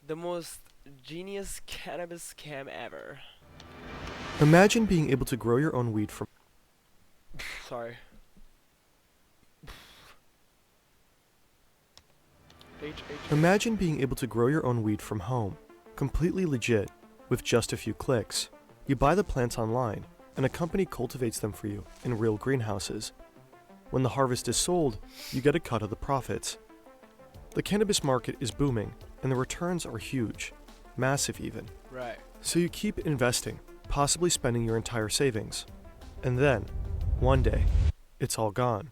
The most genius cannabis scam ever. Imagine being able to grow your own weed from Sorry. Imagine being able to grow your own weed from home, completely legit, with just a few clicks. You buy the plants online, and a company cultivates them for you in real greenhouses. When the harvest is sold, you get a cut of the profits. The cannabis market is booming, and the returns are huge, massive even. Right. So you keep investing, possibly spending your entire savings. And then, one day, it's all gone.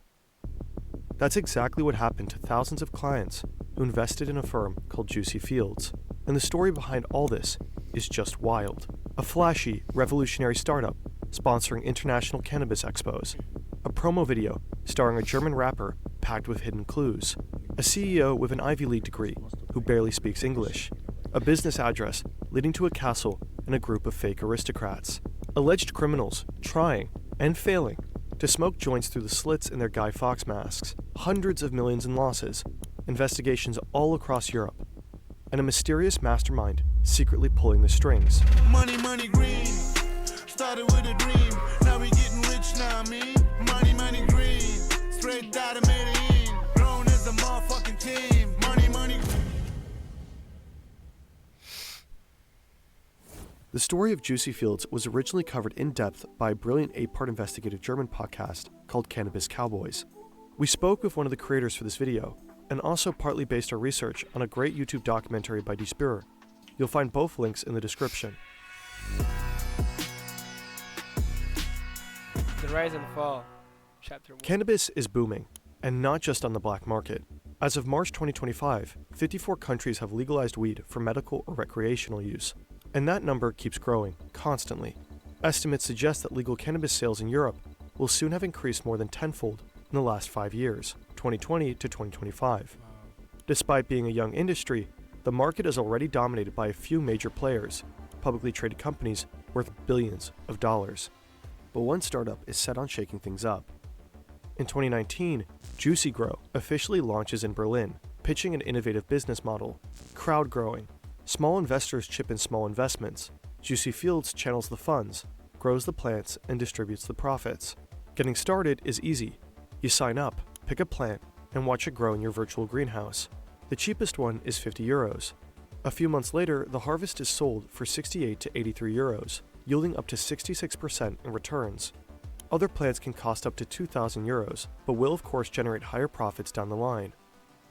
That's exactly what happened to thousands of clients who invested in a firm called Juicy Fields. And the story behind all this is just wild. A flashy, revolutionary startup sponsoring international cannabis expos. A promo video starring a German rapper packed with hidden clues. A CEO with an Ivy League degree who barely speaks English. A business address leading to a castle and a group of fake aristocrats. Alleged criminals trying and failing to smoke joints through the slits in their Guy Fawkes masks. Hundreds of millions in losses. Investigations all across Europe. And a mysterious mastermind secretly pulling the strings. Money, money, green. Started with a dream. Now we getting rich now, I mean. Money, money, green. Straight out of Medellin. Grown as a motherfucking team. Money, money. The story of Juicy Fields was originally covered in depth by a brilliant 8-part investigative German podcast called Cannabis Cowboys. We spoke with one of the creators for this video, and also partly based our research on a great YouTube documentary by Die Spur. You'll find both links in the description. The Rise and Fall, Chapter 1. Cannabis is booming, and not just on the black market. As of March 2025, 54 countries have legalized weed for medical or recreational use, and that number keeps growing, constantly. Estimates suggest that legal cannabis sales in Europe will soon have increased more than tenfold in the last 5 years, 2020 to 2025. Despite being a young industry, the market is already dominated by a few major players, publicly traded companies worth billions of dollars. But one startup is set on shaking things up. In 2019, Juicy Grow officially launches in Berlin, pitching an innovative business model, crowd growing. Small investors chip in small investments. Juicy Fields channels the funds, grows the plants, and distributes the profits. Getting started is easy. You sign up, pick a plant, and watch it grow in your virtual greenhouse. The cheapest one is €50. A few months later, the harvest is sold for 68 to 83 euros, yielding up to 66% in returns. Other plants can cost up to 2,000 euros, but will of course generate higher profits down the line.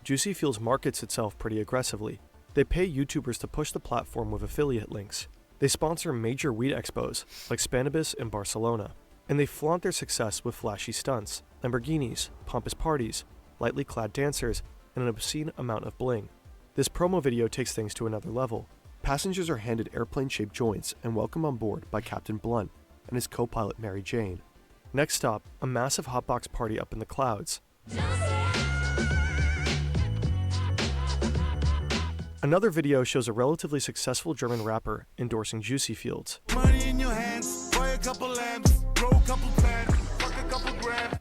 Juicy Fields markets itself pretty aggressively. They pay YouTubers to push the platform with affiliate links. They sponsor major weed expos like Cannabis in Barcelona, and they flaunt their success with flashy stunts, Lamborghinis, pompous parties, lightly clad dancers, and an obscene amount of bling. This promo video takes things to another level. Passengers are handed airplane-shaped joints and welcomed on board by Captain Blunt and his co-pilot Mary Jane. Next stop, a massive hotbox party up in the clouds. Another video shows a relatively successful German rapper endorsing Juicy Fields. Money in your hands. Buy a couple lamps. Grow a couple plants. Fuck a couple grams.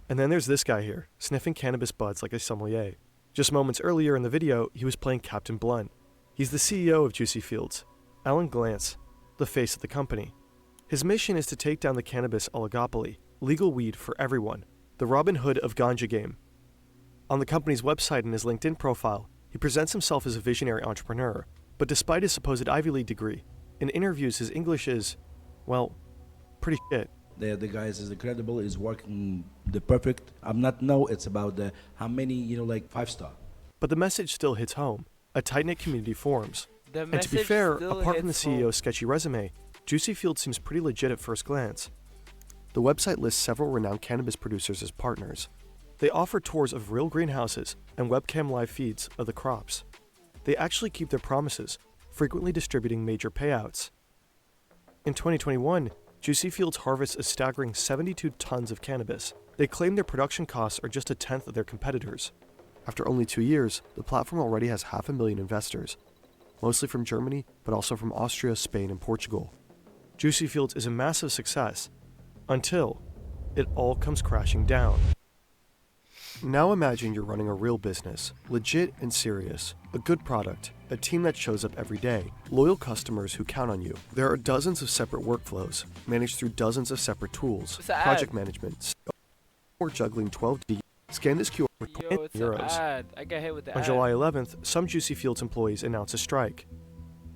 And then there's this guy here, sniffing cannabis buds like a sommelier. Just moments earlier in the video, he was playing Captain Blunt. He's the CEO of Juicy Fields, Alan Glantz, the face of the company. His mission is to take down the cannabis oligopoly, legal weed for everyone, the Robin Hood of ganja game. On the company's website and his LinkedIn profile, he presents himself as a visionary entrepreneur, but despite his supposed Ivy League degree, in interviews his English is, well, pretty shit. The guys is incredible, is working the perfect. I'm not know it's about the how many, like 5-star. But the message still hits home. A tight-knit community forms. And to be fair, apart from the CEO's sketchy resume, Juicy Fields seems pretty legit at first glance. The website lists several renowned cannabis producers as partners. They offer tours of real greenhouses and webcam live feeds of the crops. They actually keep their promises, frequently distributing major payouts. In 2021, Juicy Fields harvests a staggering 72 tons of cannabis. They claim their production costs are just a tenth of their competitors. After only 2 years, the platform already has 500,000 investors, mostly from Germany, but also from Austria, Spain, and Portugal. Juicy Fields is a massive success, until it all comes crashing down. Now imagine you're running a real business, legit and serious, a good product, a team that shows up every day, loyal customers who count on you. There are dozens of separate workflows, managed through dozens of separate tools, What's the ad? project management, or juggling 12D. Scan this QR for Yo, 20 it's an euros. ad. I got hit with the On ad. July 11th, some Juicy Fields employees announce a strike.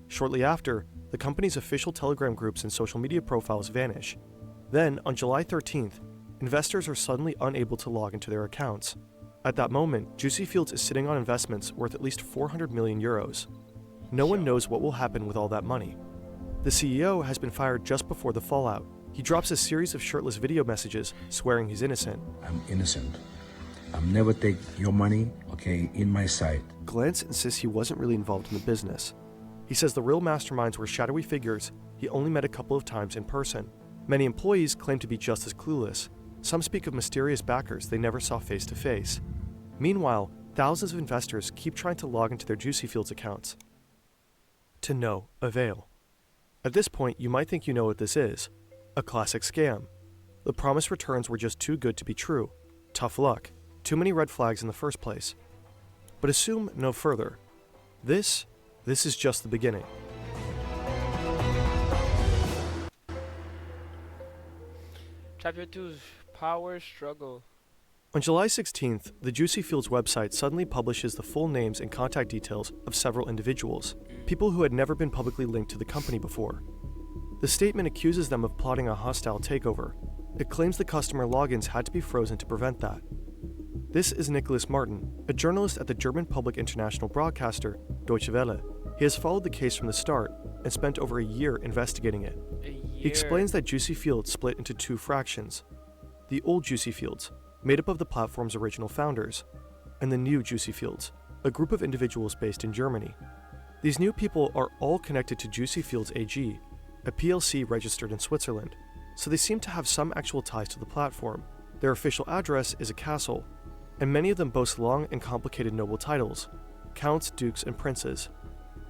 Shortly after, the company's official Telegram groups and social media profiles vanish. Then, on July 13th, investors are suddenly unable to log into their accounts. At that moment, Juicy Fields is sitting on investments worth at least 400 million euros. No one knows what will happen with all that money. The CEO has been fired just before the fallout. He drops a series of shirtless video messages swearing he's innocent. I'm innocent. I'm never take your money, okay, in my sight. Glantz insists he wasn't really involved in the business. He says the real masterminds were shadowy figures he only met a couple of times in person. Many employees claim to be just as clueless. Some speak of mysterious backers they never saw face to face. Meanwhile, thousands of investors keep trying to log into their Juicy Fields accounts. To no avail. At this point, you might think you know what this is. A classic scam. The promised returns were just too good to be true. Tough luck. Too many red flags in the first place. But assume no further. This is just the beginning. Chapter 2, Power Struggle. On July 16th, the Juicy Fields website suddenly publishes the full names and contact details of several individuals, people who had never been publicly linked to the company before. The statement accuses them of plotting a hostile takeover. It claims the customer logins had to be frozen to prevent that. This is Nicholas Martin, a journalist at the German public international broadcaster Deutsche Welle. He has followed the case from the start and spent over a year investigating it. He explains that Juicy Fields split into two fractions. The old Juicy Fields, made up of the platform's original founders, and the new Juicy Fields, a group of individuals based in Germany. These new people are all connected to Juicy Fields AG, a PLC registered in Switzerland, so they seem to have some actual ties to the platform. Their official address is a castle, and many of them boast long and complicated noble titles, counts, dukes, and princes.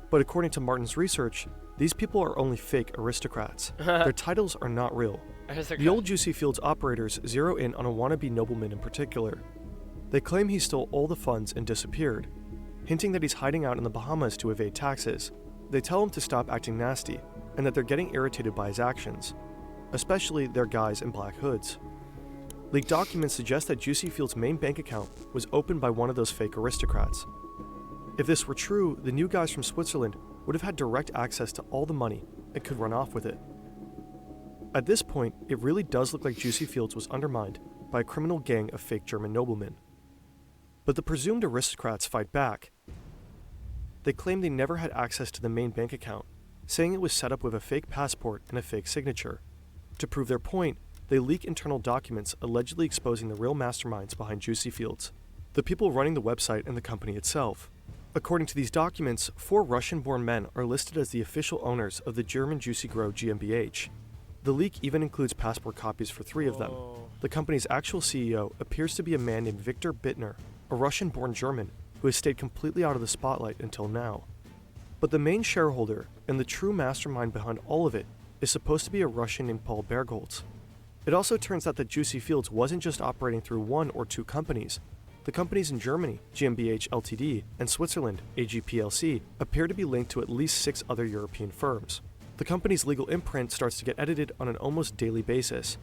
But according to Martin's research, these people are only fake aristocrats. Their titles are not real. The old Juicy Fields operators zero in on a wannabe nobleman in particular. They claim he stole all the funds and disappeared, hinting that he's hiding out in the Bahamas to evade taxes. They tell him to stop acting nasty, and that they're getting irritated by his actions, especially their guys in black hoods. Leaked documents suggest that Juicy Fields' main bank account was opened by one of those fake aristocrats. If this were true, the new guys from Switzerland would have had direct access to all the money and could run off with it. At this point, it really does look like Juicy Fields was undermined by a criminal gang of fake German noblemen. But the presumed aristocrats fight back. They claim they never had access to the main bank account, saying it was set up with a fake passport and a fake signature. To prove their point, they leak internal documents allegedly exposing the real masterminds behind Juicy Fields, the people running the website and the company itself. According to these documents, 4 Russian-born men are listed as the official owners of the German Juicy Grow GmbH. The leak even includes passport copies for 3 of them. The company's actual CEO appears to be a man named Viktor Bittner, a Russian-born German who has stayed completely out of the spotlight until now. But the main shareholder and the true mastermind behind all of it is supposed to be a Russian named Paul Bergholz. It also turns out that Juicy Fields wasn't just operating through 1 or 2 companies. The companies in Germany, GmbH Ltd, and Switzerland, AG plc, appear to be linked to at least 6 other European firms. The company's legal imprint starts to get edited on an almost daily basis,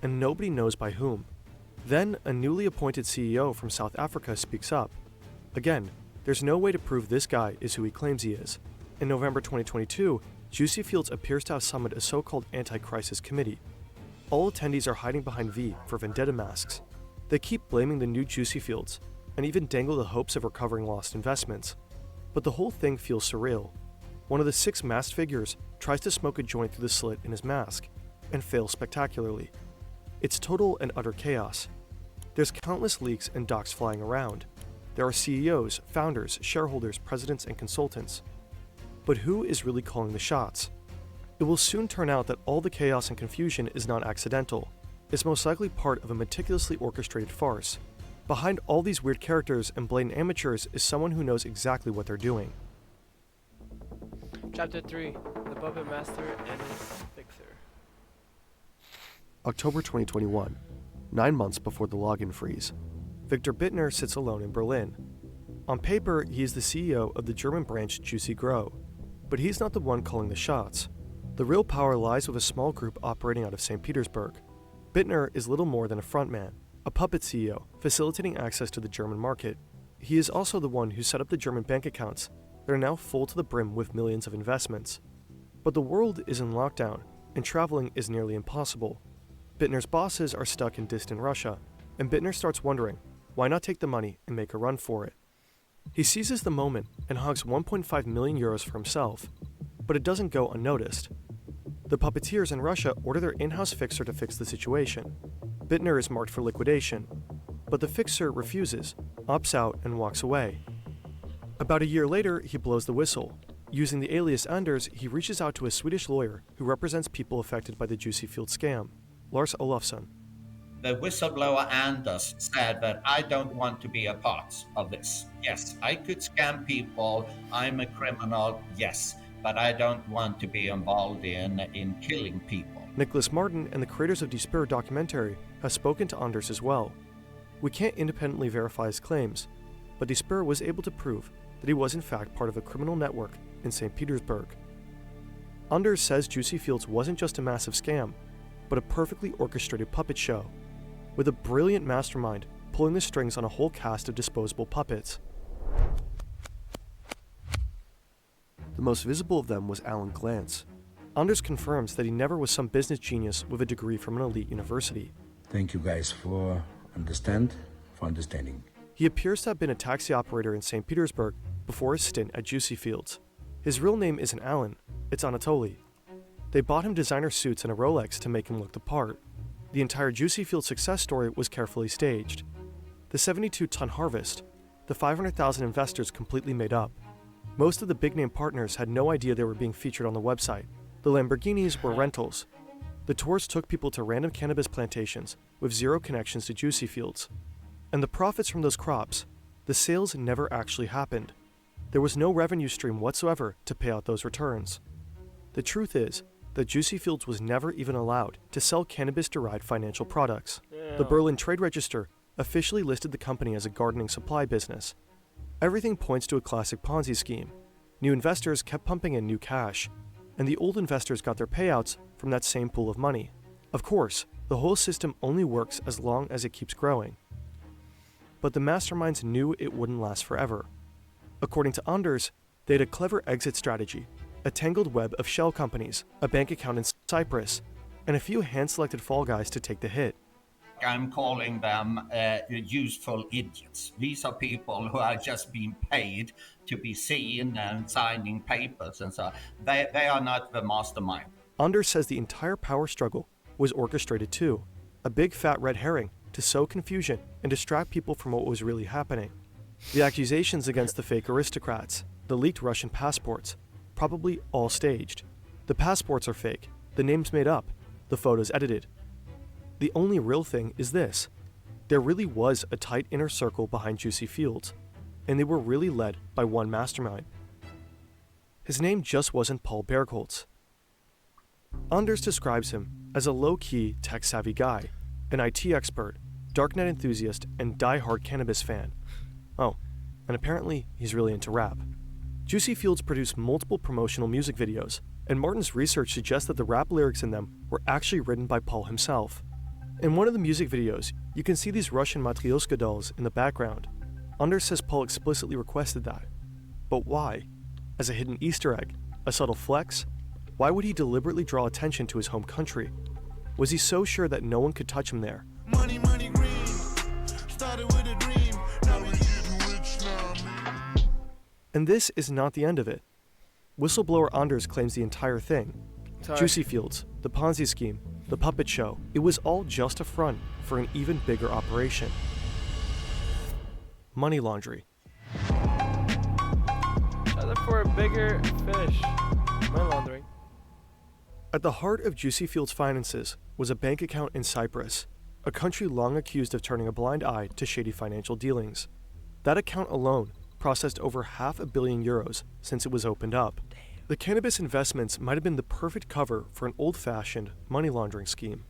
and nobody knows by whom. Then, a newly appointed CEO from South Africa speaks up. Again, there's no way to prove this guy is who he claims he is. In November 2022, Juicy Fields appears to have summoned a so-called anti-crisis committee. All attendees are hiding behind V for vendetta masks. They keep blaming the new Juicy Fields, and even dangle the hopes of recovering lost investments. But the whole thing feels surreal. One of the 6 masked figures tries to smoke a joint through the slit in his mask, and fails spectacularly. It's total and utter chaos. There's countless leaks and docs flying around. There are CEOs, founders, shareholders, presidents, and consultants. But who is really calling the shots? It will soon turn out that all the chaos and confusion is not accidental. It's most likely part of a meticulously orchestrated farce. Behind all these weird characters and blatant amateurs is someone who knows exactly what they're doing. Chapter 3, The Puppet Master and His Fixer. October 2021, 9 months before the login freeze. Victor Bittner sits alone in Berlin. On paper, he is the CEO of the German branch Juicy Grow, but he's not the one calling the shots. The real power lies with a small group operating out of St. Petersburg. Bittner is little more than a frontman, a puppet CEO, facilitating access to the German market. He is also the one who set up the German bank accounts that are now full to the brim with millions of investments. But the world is in lockdown, and traveling is nearly impossible. Bittner's bosses are stuck in distant Russia, and Bittner starts wondering, why not take the money and make a run for it? He seizes the moment and hogs 1.5 million euros for himself, but it doesn't go unnoticed. The puppeteers in Russia order their in-house fixer to fix the situation. Bittner is marked for liquidation, but the fixer refuses, opts out, and walks away. About a year later, he blows the whistle. Using the alias Anders, he reaches out to a Swedish lawyer who represents people affected by the Juicy Field scam, Lars Olofsson. The whistleblower Anders said that I don't want to be a part of this. Yes, I could scam people. I'm a criminal. Yes, but I don't want to be involved in killing people. Nicholas Martin and the creators of Despair documentary have spoken to Anders as well. We can't independently verify his claims, but Despair was able to prove that he was in fact part of a criminal network in St. Petersburg. Anders says Juicy Fields wasn't just a massive scam, but a perfectly orchestrated puppet show, with a brilliant mastermind pulling the strings on a whole cast of disposable puppets. The most visible of them was Alan Glantz. Anders confirms that he never was some business genius with a degree from an elite university. Thank you guys for understanding. He appears to have been a taxi operator in St. Petersburg before his stint at Juicy Fields. His real name isn't Alan, it's Anatoly. They bought him designer suits and a Rolex to make him look the part. The entire Juicy Field success story was carefully staged. The 72-ton harvest, the 500,000 investors completely made up. Most of the big-name partners had no idea they were being featured on the website. The Lamborghinis were rentals. The tours took people to random cannabis plantations with zero connections to Juicy Fields. And the profits from those crops, the sales never actually happened. There was no revenue stream whatsoever to pay out those returns. The truth is that Juicy Fields was never even allowed to sell cannabis-derived financial products. The Berlin Trade Register officially listed the company as a gardening supply business. Everything points to a classic Ponzi scheme. New investors kept pumping in new cash, and the old investors got their payouts from that same pool of money. Of course, the whole system only works as long as it keeps growing. But the masterminds knew it wouldn't last forever. According to Anders, they had a clever exit strategy, a tangled web of shell companies, a bank account in Cyprus, and a few hand-selected fall guys to take the hit. I'm calling them useful idiots. These are people who are just being paid to be seen and signing papers and so on. They are not the mastermind. Anders says the entire power struggle was orchestrated too, a big fat red herring to sow confusion and distract people from what was really happening. The accusations against the fake aristocrats, the leaked Russian passports, probably all staged. The passports are fake, the names made up, the photos edited. The only real thing is this: there really was a tight inner circle behind Juicy Fields, and they were really led by one mastermind. His name just wasn't Paul Bergholz. Anders describes him as a low-key, tech-savvy guy, an IT expert, darknet enthusiast, and die-hard cannabis fan. Oh, and apparently he's really into rap. Juicy Fields produced multiple promotional music videos, and Martin's research suggests that the rap lyrics in them were actually written by Paul himself. In one of the music videos, you can see these Russian Matryoshka dolls in the background. Anders says Paul explicitly requested that. But why? As a hidden Easter egg? A subtle flex? Why would he deliberately draw attention to his home country? Was he so sure that no one could touch him there? Money, money green. Started with a dream. Now we getting rich now. And this is not the end of it. Whistleblower Anders claims the entire thing. Juicy Fields, the Ponzi scheme, the puppet show, it was all just a front for an even bigger operation. Money laundering. Other for a bigger fish. Money laundering. At the heart of Juicy Fields' finances was a bank account in Cyprus, a country long accused of turning a blind eye to shady financial dealings. That account alone processed over €500 million since it was opened up. The cannabis investments might have been the perfect cover for an old-fashioned money laundering scheme.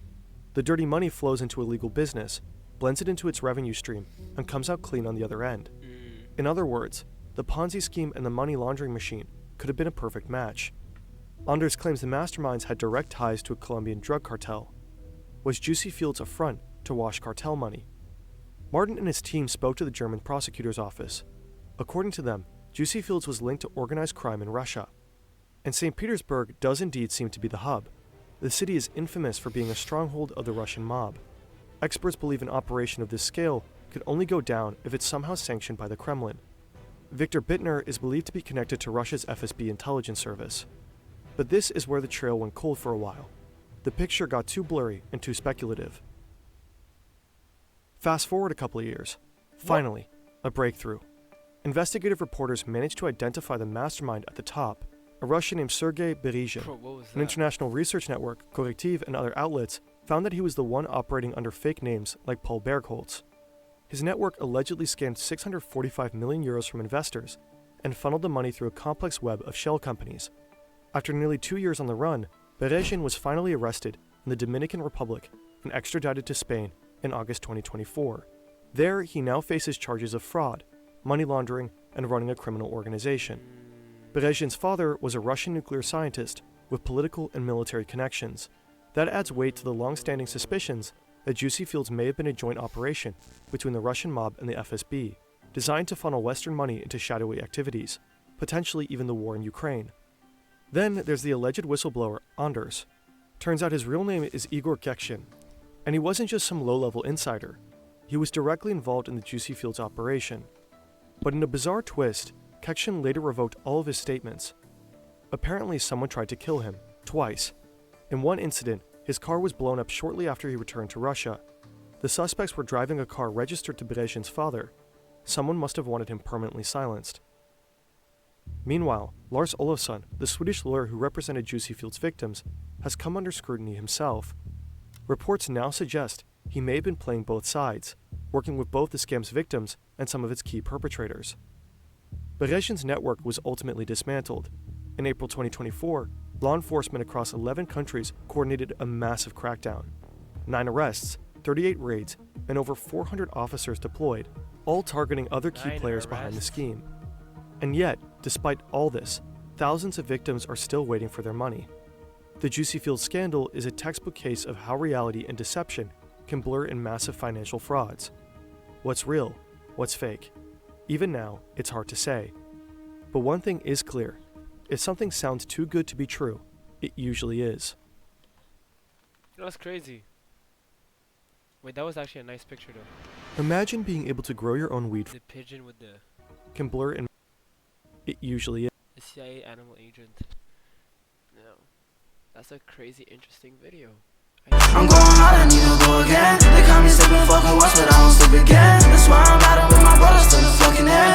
The dirty money flows into illegal business, blends it into its revenue stream, and comes out clean on the other end. In other words, the Ponzi scheme and the money laundering machine could have been a perfect match. Anders claims the masterminds had direct ties to a Colombian drug cartel. Was Juicy Fields a front to wash cartel money? Martin and his team spoke to the German prosecutor's office. According to them, Juicy Fields was linked to organized crime in Russia. And St. Petersburg does indeed seem to be the hub. The city is infamous for being a stronghold of the Russian mob. Experts believe an operation of this scale could only go down if it's somehow sanctioned by the Kremlin. Viktor Bittner is believed to be connected to Russia's FSB intelligence service. But this is where the trail went cold for a while. The picture got too blurry and too speculative. Fast forward a couple of years. Finally, a breakthrough. Investigative reporters managed to identify the mastermind at the top, a Russian named Sergei Berezhin. Bro, what was that? An international research network, Correctiv, and other outlets found that he was the one operating under fake names like Paul Bergholz. His network allegedly scammed 645 million euros from investors and funneled the money through a complex web of shell companies. After nearly 2 years on the run, Berezhin was finally arrested in the Dominican Republic and extradited to Spain in August 2024. There, he now faces charges of fraud, money laundering, and running a criminal organization. Berezhin's father was a Russian nuclear scientist with political and military connections. That adds weight to the long-standing suspicions that Juicy Fields may have been a joint operation between the Russian mob and the FSB, designed to funnel Western money into shadowy activities, potentially even the war in Ukraine. Then there's the alleged whistleblower, Anders. Turns out his real name is Igor Kekshin, and he wasn't just some low-level insider. He was directly involved in the Juicy Fields operation. But in a bizarre twist, Kekshin later revoked all of his statements. Apparently someone tried to kill him, twice. In one incident, his car was blown up shortly after he returned to Russia. The suspects were driving a car registered to Berezhin's father. Someone must have wanted him permanently silenced. Meanwhile, Lars Olofsson, the Swedish lawyer who represented Juicy Fields' victims, has come under scrutiny himself. Reports now suggest he may have been playing both sides, working with both the scam's victims and some of its key perpetrators. Berezhin's network was ultimately dismantled. In April 2024, law enforcement across 11 countries coordinated a massive crackdown. 9 arrests, 38 raids, and over 400 officers deployed, all targeting other key 9 players behind the arrests. scheme. And yet, despite all this, thousands of victims are still waiting for their money. The Juicy Fields scandal is a textbook case of how reality and deception can blur in massive financial frauds. What's real? What's fake? Even now, it's hard to say. But one thing is clear. If something sounds too good to be true, it usually is. You know, that's crazy. Wait, that was actually a nice picture though. Imagine being able to grow your own weed The pigeon with the can blur in. It usually is. CIA animal agent. No. That's a crazy interesting video. I'm going hard, I need to go again. They call me sipping, fucking what's